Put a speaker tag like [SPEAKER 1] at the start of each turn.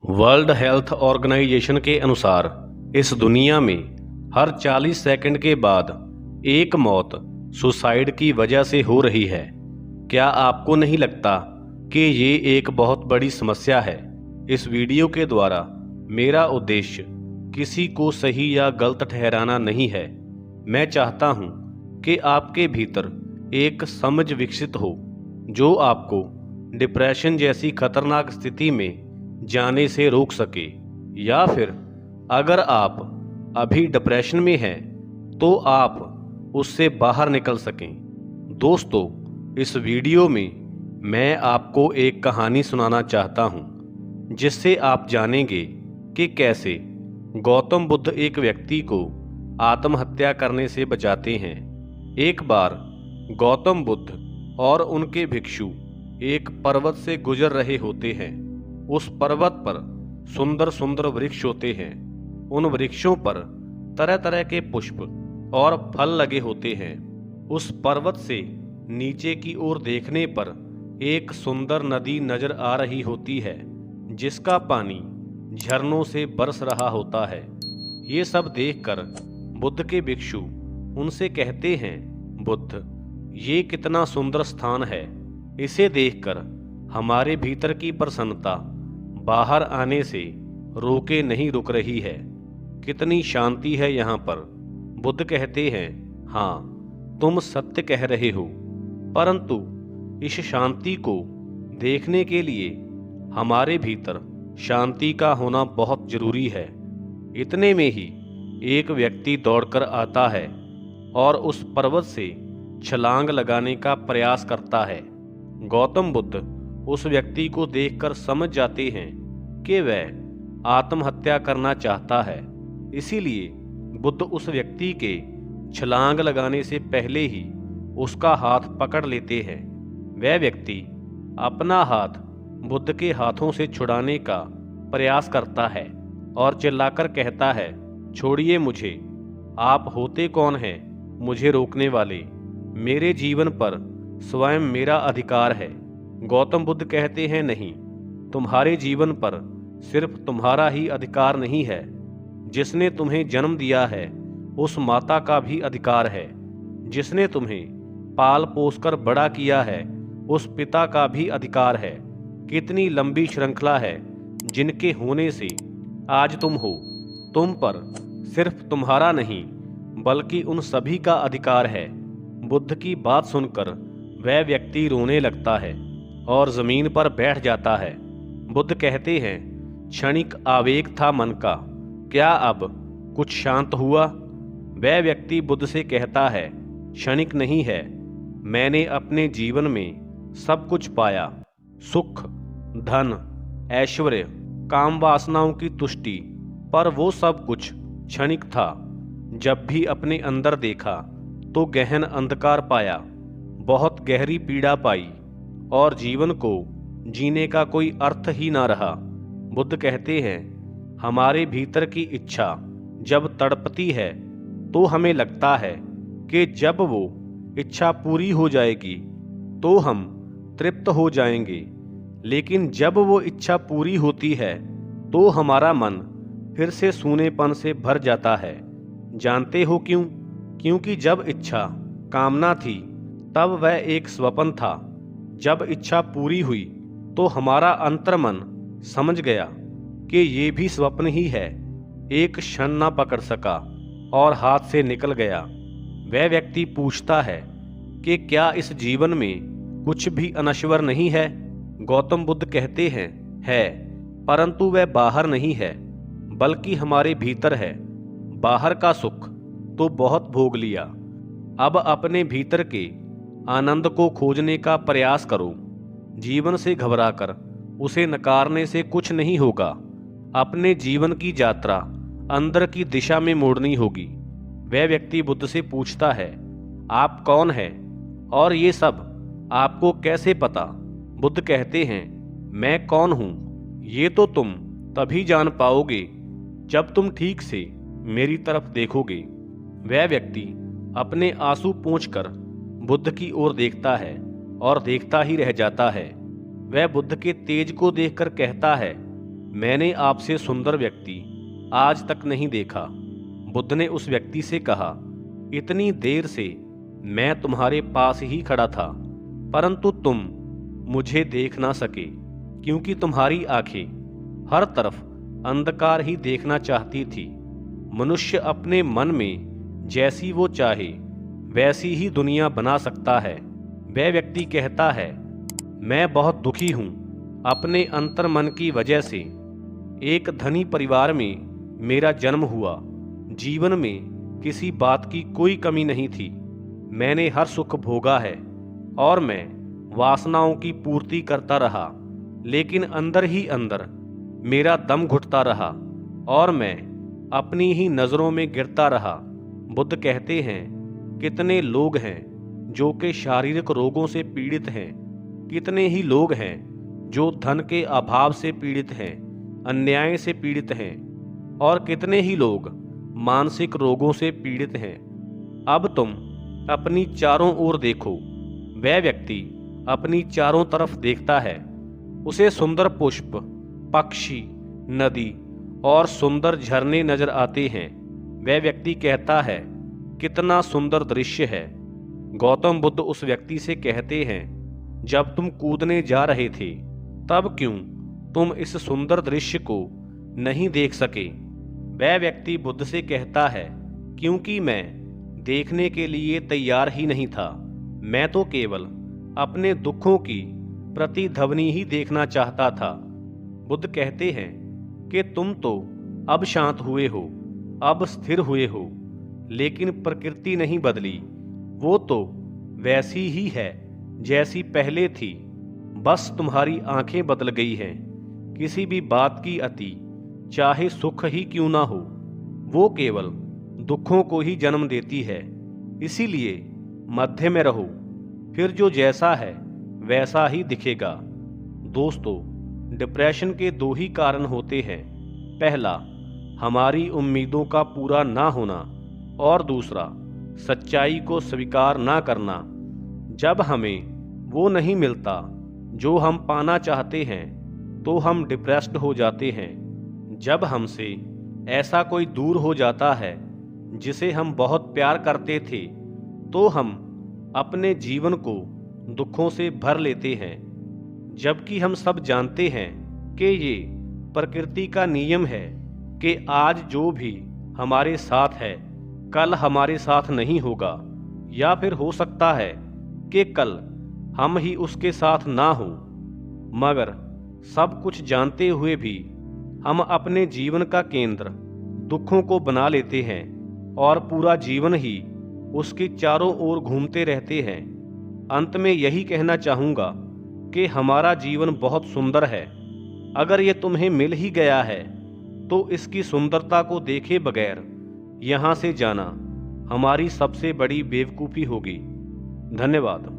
[SPEAKER 1] World health organisation के अनुसार इस दुनिया में हर 40 सेकंड के बाद एक मौत सुसाइड की वजह से हो रही है। क्या आपको नहीं लगता कि ये एक बहुत बड़ी समस्या है? इस वीडियो के द्वारा मेरा उद्देश्य किसी को सही या गलत ठहराना नहीं है। मैं चाहता हूँ कि आपके भीतर एक समझ विकसित हो जो आपको डिप्रेशन जैसी खतरनाक स्थिति में जाने से रोक सके, या फिर अगर आप अभी डिप्रेशन में हैं तो आप उससे बाहर निकल सकें। दोस्तों, इस वीडियो में मैं आपको एक कहानी सुनाना चाहता हूं जिससे आप जानेंगे कि कैसे गौतम बुद्ध एक व्यक्ति को आत्महत्या करने से बचाते हैं। एक बार गौतम बुद्ध और उनके भिक्षु एक पर्वत से गुजर रहे होते हैं। उस पर्वत पर सुंदर सुंदर वृक्ष होते हैं। उन वृक्षों पर तरह तरह के पुष्प और फल लगे होते हैं। उस पर्वत से नीचे की ओर देखने पर एक सुंदर नदी नजर आ रही होती है जिसका पानी झरनों से बरस रहा होता है। ये सब देखकर बुद्ध के भिक्षु उनसे कहते हैं, बुद्ध, ये कितना सुंदर स्थान है। इसे देखकर हमारे भीतर की प्रसन्नता बाहर आने से रोके नहीं रुक रही है। कितनी शांति है यहाँ पर। बुद्ध कहते हैं, हाँ, तुम सत्य कह रहे हो, परंतु इस शांति को देखने के लिए हमारे भीतर शांति का होना बहुत जरूरी है। इतने में ही एक व्यक्ति दौड़कर आता है और उस पर्वत से छलांग लगाने का प्रयास करता है। गौतम बुद्ध उस व्यक्ति को देखकर समझ जाते हैं कि वह आत्महत्या करना चाहता है। इसीलिए बुद्ध उस व्यक्ति के छलांग लगाने से पहले ही उसका हाथ पकड़ लेते हैं। वह व्यक्ति अपना हाथ बुद्ध के हाथों से छुड़ाने का प्रयास करता है और चिल्लाकर कहता है, छोड़िए मुझे। आप होते कौन हैं मुझे रोकने वाले? मेरे जीवन पर स्वयं मेरा अधिकार है। गौतम बुद्ध कहते हैं, नहीं, तुम्हारे जीवन पर सिर्फ तुम्हारा ही अधिकार नहीं है, जिसने तुम्हें जन्म दिया है उस माता का भी अधिकार है। जिसने तुम्हें पाल पोस कर बड़ा किया है उस पिता का भी अधिकार है। कितनी लंबी श्रृंखला है जिनके होने से आज तुम हो। तुम पर सिर्फ तुम्हारा नहीं बल्कि उन सभी का अधिकार है। बुद्ध की बात सुनकर वह व्यक्ति रोने लगता है और जमीन पर बैठ जाता है। बुद्ध कहते हैं, क्षणिक आवेग था मन का, क्या अब कुछ शांत हुआ? वह व्यक्ति बुद्ध से कहता है, क्षणिक नहीं है, मैंने अपने जीवन में सब कुछ पाया। सुख, धन, ऐश्वर्य, काम वासनाओं की तुष्टि, पर वो सब कुछ क्षणिक था। जब भी अपने अंदर देखा तो गहन अंधकार पाया, बहुत गहरी पीड़ा पाई और जीवन को जीने का कोई अर्थ ही ना रहा। बुद्ध कहते हैं, हमारे भीतर की इच्छा जब तड़पती है तो हमें लगता है कि जब वो इच्छा पूरी हो जाएगी तो हम तृप्त हो जाएंगे, लेकिन जब वो इच्छा पूरी होती है तो हमारा मन फिर से सूनेपन से भर जाता है। जानते हो क्यों? क्योंकि जब इच्छा कामना थी तब वह एक स्वप्न था। जब इच्छा पूरी हुई तो हमारा अंतर्मन समझ गया कि ये भी स्वप्न ही है। एक क्षण ना पकड़ सका और हाथ से निकल गया। वह व्यक्ति पूछता है कि क्या इस जीवन में कुछ भी अनश्वर नहीं है? गौतम बुद्ध कहते हैं, है, परंतु वह बाहर नहीं है बल्कि हमारे भीतर है। बाहर का सुख तो बहुत भोग लिया, अब अपने भीतर के आनंद को खोजने का प्रयास करो। जीवन से घबराकर उसे नकारने से कुछ नहीं होगा। अपने जीवन की यात्रा अंदर की दिशा में मोड़नी होगी। वह व्यक्ति बुद्ध से पूछता है, आप कौन हैं और ये सब आपको कैसे पता? बुद्ध कहते हैं, मैं कौन हूँ ये तो तुम तभी जान पाओगे जब तुम ठीक से मेरी तरफ देखोगे। वह व्यक्ति अपने आंसू पोंछकर बुद्ध की ओर देखता है और देखता ही रह जाता है। वह बुद्ध के तेज को देखकर कहता है, मैंने आपसे सुंदर व्यक्ति आज तक नहीं देखा। बुद्ध ने उस व्यक्ति से कहा, इतनी देर से मैं तुम्हारे पास ही खड़ा था, परंतु तुम मुझे देख ना सके, क्योंकि तुम्हारी आंखें हर तरफ अंधकार ही देखना चाहती थी। मनुष्य अपने मन में जैसी वो चाहे वैसी ही दुनिया बना सकता है। वह व्यक्ति कहता है, मैं बहुत दुखी हूँ अपने अंतर्मन की वजह से। एक धनी परिवार में मेरा जन्म हुआ। जीवन में किसी बात की कोई कमी नहीं थी। मैंने हर सुख भोगा है और मैं वासनाओं की पूर्ति करता रहा, लेकिन अंदर ही अंदर मेरा दम घुटता रहा और मैं अपनी ही नज़रों में गिरता रहा। बुद्ध कहते हैं, कितने लोग हैं जो कि शारीरिक रोगों से पीड़ित हैं, कितने ही लोग हैं जो धन के अभाव से पीड़ित हैं, अन्याय से पीड़ित हैं, और कितने ही लोग मानसिक रोगों से पीड़ित हैं। अब तुम अपनी चारों ओर देखो। वह व्यक्ति अपनी चारों तरफ देखता है। उसे सुंदर पुष्प, पक्षी, नदी और सुंदर झरने नजर आते हैं। वह व्यक्ति कहता है, कितना सुंदर दृश्य है। गौतम बुद्ध उस व्यक्ति से कहते हैं, जब तुम कूदने जा रहे थे तब क्यों तुम इस सुंदर दृश्य को नहीं देख सके? वह व्यक्ति बुद्ध से कहता है, क्योंकि मैं देखने के लिए तैयार ही नहीं था। मैं तो केवल अपने दुखों की प्रतिध्वनि ही देखना चाहता था। बुद्ध कहते हैं कि तुम तो अब शांत हुए हो, अब स्थिर हुए हो, लेकिन प्रकृति नहीं बदली। वो तो वैसी ही है जैसी पहले थी, बस तुम्हारी आंखें बदल गई हैं। किसी भी बात की अति, चाहे सुख ही क्यों ना हो, वो केवल दुखों को ही जन्म देती है। इसीलिए मध्य में रहो, फिर जो जैसा है वैसा ही दिखेगा। दोस्तों, डिप्रेशन के दो ही कारण होते हैं। पहला, हमारी उम्मीदों का पूरा ना होना, और दूसरा, सच्चाई को स्वीकार ना करना। जब हमें वो नहीं मिलता जो हम पाना चाहते हैं तो हम डिप्रेस्ड हो जाते हैं। जब हमसे ऐसा कोई दूर हो जाता है जिसे हम बहुत प्यार करते थे, तो हम अपने जीवन को दुखों से भर लेते हैं, जबकि हम सब जानते हैं कि ये प्रकृति का नियम है कि आज जो भी हमारे साथ है कल हमारे साथ नहीं होगा, या फिर हो सकता है कि कल हम ही उसके साथ ना हो। मगर सब कुछ जानते हुए भी हम अपने जीवन का केंद्र दुखों को बना लेते हैं और पूरा जीवन ही उसके चारों ओर घूमते रहते हैं। अंत में यही कहना चाहूँगा कि हमारा जीवन बहुत सुंदर है। अगर ये तुम्हें मिल ही गया है तो इसकी सुंदरता को देखे बगैर यहाँ से जाना हमारी सबसे बड़ी बेवकूफ़ी होगी। धन्यवाद।